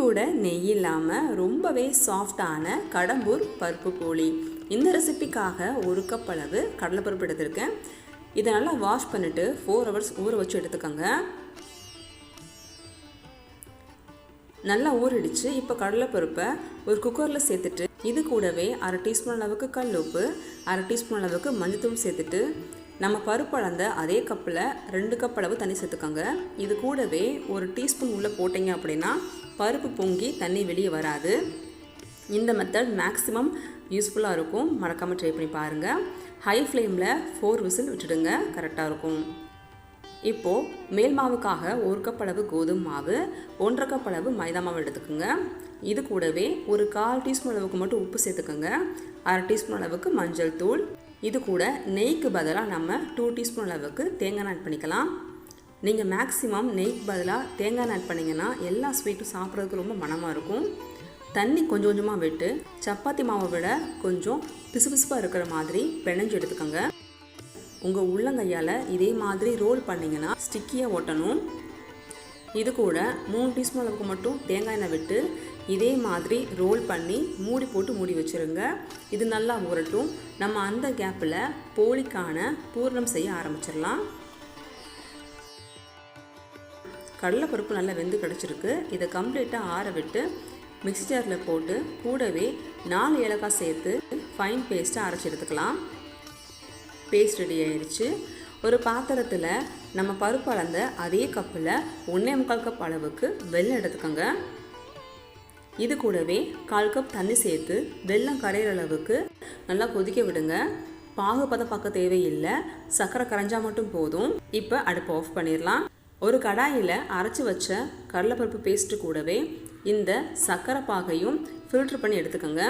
கூட நெய் இல்லாமல் ரொம்பவே சாஃப்டான கடம்பூர் பருப்பு போலி. இந்த ரெசிபிக்காக 1 கப் அளவு கடலைப்பருப்பு எடுத்திருக்கேன். இதை நல்லா வாஷ் பண்ணிவிட்டு 4 ஹவர்ஸ் ஊற வச்சு எடுத்துக்கோங்க. நல்லா ஊறிடுச்சு. இப்போ கடலைப்பருப்பை ஒரு குக்கரில் சேர்த்துட்டு இது கூடவே 1/2 டீஸ்பூன் அளவுக்கு கல் உப்பு, 1/2 டீஸ்பூன் அளவுக்கு மஞ்சத்தூள் சேர்த்துட்டு நம்ம பருப்பு அளந்த அதே கப்பில் 2 கப் அளவு தண்ணி சேர்த்துக்கோங்க. இது கூடவே 1 டீஸ்பூன் உள்ளே போட்டிங்க அப்படின்னா பருப்பு பொங்கி தண்ணி வெளியே வராது. இந்த மெத்தட் மேக்ஸிமம் யூஸ்ஃபுல்லாக இருக்கும். மறக்காமல் ட்ரை பண்ணி பாருங்கள். ஹை ஃப்ளேமில் 4 விசில் விட்டுடுங்க, கரெக்டாக இருக்கும். இப்போது மேல் மாவுக்காக 1 கப் அளவு கோதுமை மாவு, 1/2 கப் அளவு மைதா மாவு எடுத்துக்கோங்க. இது கூடவே ஒரு 1/4 டீஸ்பூன் அளவுக்கு மட்டும் உப்பு சேர்த்துக்கோங்க. 1/2 டீஸ்பூன் அளவுக்கு மஞ்சள் தூள். இது கூட நெய்க்கு பதிலாக நம்ம 2 டீஸ்பூன் அளவுக்கு தேங்காய் ஆட் பண்ணிக்கலாம். நீங்கள் மேக்ஸிமம் நெய்க்கு பதிலாக தேங்காய் ஆட் பண்ணிங்கன்னா எல்லா ஸ்வீட்டும் சாப்பிட்றதுக்கு ரொம்ப மணமாக இருக்கும். தண்ணி கொஞ்சம் கொஞ்சமாக விட்டு சப்பாத்தி மாவை விட கொஞ்சம் பிசுபிசுப்பாக இருக்கிற மாதிரி பிணைஞ்சு எடுத்துக்கோங்க. உங்கள் உள்ளங்கையால் இதே மாதிரி ரோல் பண்ணிங்கன்னா ஸ்டிக்கியாக ஒட்டணும். இது கூட 3 டீஸ்பூன் அளவுக்கு மட்டும் தேங்காய் எண்ணெய் விட்டு இதே மாதிரி ரோல் பண்ணி மூடி போட்டு மூடி வச்சுருங்க. இது நல்லா ஊறட்டும். நம்ம அந்த கேப்பில் போலிக்கான பூரணம் செய்ய ஆரம்பிச்சிடலாம். கடலைப்பருப்பு நல்லா வெந்து கிடச்சிருக்கு. இதை கம்ப்ளீட்டாக ஆற விட்டு மிக்ஸி ஜாரில் போட்டு கூடவே 4 ஏலக்காய் சேர்த்து ஃபைன் பேஸ்ட்டாக அரைச்சி எடுத்துக்கலாம். பேஸ்ட் ரெடி ஆயிடுச்சு. ஒரு பாத்திரத்தில் நம்ம பருப்பு அளந்த அதே கப்பில் 1.25 கப் அளவுக்கு வெல்லம் எடுத்துக்கோங்க. இது கூடவே 1/4 கப் தண்ணி சேர்த்து வெல்லம் கரையிற அளவுக்கு நல்லா கொதிக்க விடுங்க. பாகுபதம் பார்க்க தேவையில்லை, சர்க்கரை கரைஞ்சா மட்டும் போதும். இப்போ அடுப்பை ஆஃப் பண்ணிடலாம். ஒரு கடாயில் அரைச்சி வச்ச கடலைப்பருப்பு பேஸ்ட்டு கூடவே இந்த சர்க்கரை பாகையும் ஃபில்ட்ரு பண்ணி எடுத்துக்கோங்க.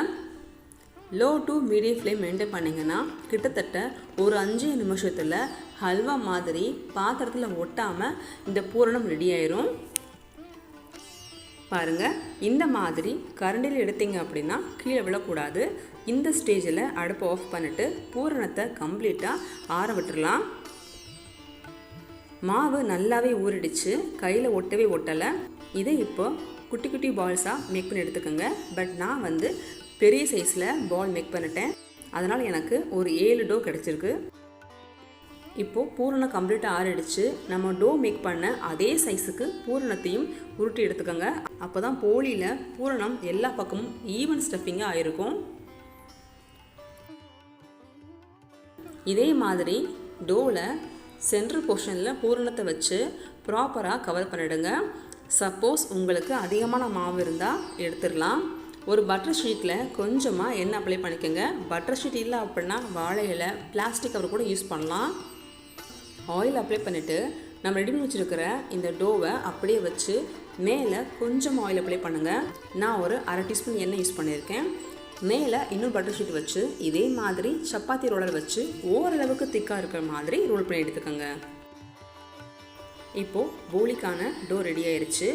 Low to medium flame maintain பண்ணிங்கன்னா கிட்டத்தட்ட ஒரு 5 நிமிஷத்தில் ஹல்வா மாதிரி பாத்திரத்தில் ஒட்டாமல் இந்த பூரணம் ரெடி ஆயிரும். பாருங்கள், இந்த மாதிரி கரண்டியில் எடுத்தீங்க அப்படின்னா கீழே விழக்கூடாது. இந்த ஸ்டேஜில் அடுப்பை ஆஃப் பண்ணிவிட்டு பூரணத்தை கம்ப்ளீட்டாக ஆற விட்டுடலாம். மாவு நல்லாவே ஊறிடுச்சு, கையில் ஒட்டவே ஒட்டலை. இதை இப்போ குட்டி குட்டி பால்ஸாக மேக் பண்ணி எடுத்துக்கோங்க. பட் நான் பெரிய சைஸில் பால் மேக் பண்ணிட்டேன். அதனால் எனக்கு ஒரு 7 டோ கிடச்சிருக்கு. இப்போது பூரணம் கம்ப்ளீட்டாக ஆறிடுச்சு. நம்ம டோ மேக் பண்ண அதே சைஸுக்கு பூரணத்தையும் உருட்டி எடுத்துக்கோங்க. அப்போ தான் போலியில் பூரணம் எல்லா பக்கமும் ஈவன் ஸ்டஃபிங்காக ஆயிருக்கும். இதே மாதிரி டோவில் சென்ட்ரல் போர்ஷனில் பூரணத்தை வச்சு ப்ராப்பராக கவர் பண்ணிவிடுங்க. சப்போஸ் உங்களுக்கு அதிகமான மாவு இருந்தால் எடுத்துடலாம். ஒரு பட்டர் ஷீட்டில் கொஞ்சமாக எண்ணெய் அப்ளை பண்ணிக்கோங்க. பட்டர் ஷீட் இல்லை அப்படின்னா வாழை இலை, பிளாஸ்டிக் கவர் கூட யூஸ் பண்ணலாம். ஆயில் அப்ளை பண்ணிவிட்டு நம்ம ரெடி பண்ணி வச்சுருக்கிற இந்த டோவை அப்படியே வச்சு மேலே கொஞ்சம் ஆயில் அப்ளை பண்ணுங்கள். நான் ஒரு 1/2 டீஸ்பூன் எண்ணெய் யூஸ் பண்ணியிருக்கேன். மேலே இன்னொரு பட்டர் ஷீட் வச்சு இதே மாதிரி சப்பாத்தி ரோலர் வச்சு ஓரளவுக்கு திக்காக இருக்கிற மாதிரி ரோல் பண்ணி எடுத்துக்கோங்க. இப்போது போலிக்கான டோ ரெடி ஆயிடுச்சு.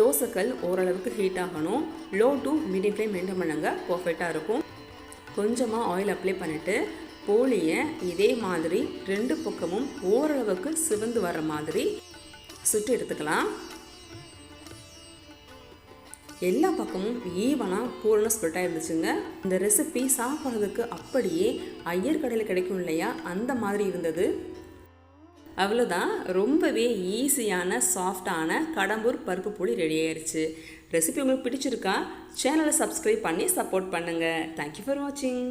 தோசைக்கல் ஓரளவுக்கு ஹீட் ஆகணும். Low to medium flame maintain பண்ணுங்க, பர்ஃபெக்டாக இருக்கும். கொஞ்சமாக ஆயில் அப்ளை பண்ணிவிட்டு போலியை இதே மாதிரி 2 பக்கமும் ஓரளவுக்கு சிவந்து வர மாதிரி சுட்டு எடுத்துக்கலாம். எல்லா பக்கமும் ஈவனாக பூரண ஸ்ப்ரெட்டாக இருந்துச்சுங்க. இந்த ரெசிபி சாப்பிட்றதுக்கு அப்படியே ஐயர் கடையில் கிடைக்கும் இல்லையா, அந்த மாதிரி இருந்தது. அவ்வளோதான், ரொம்பவே ஈஸியான சாஃப்டான கடம்பூர் பருப்பு போலி ரெடி ஆயிடுச்சு. ரெசிபி உங்களுக்கு பிடிச்சிருக்கா? சேனலை சப்ஸ்கிரைப் பண்ணி சப்போர்ட் பண்ணுங்கள். தேங்க்யூ ஃபார் வாட்சிங்.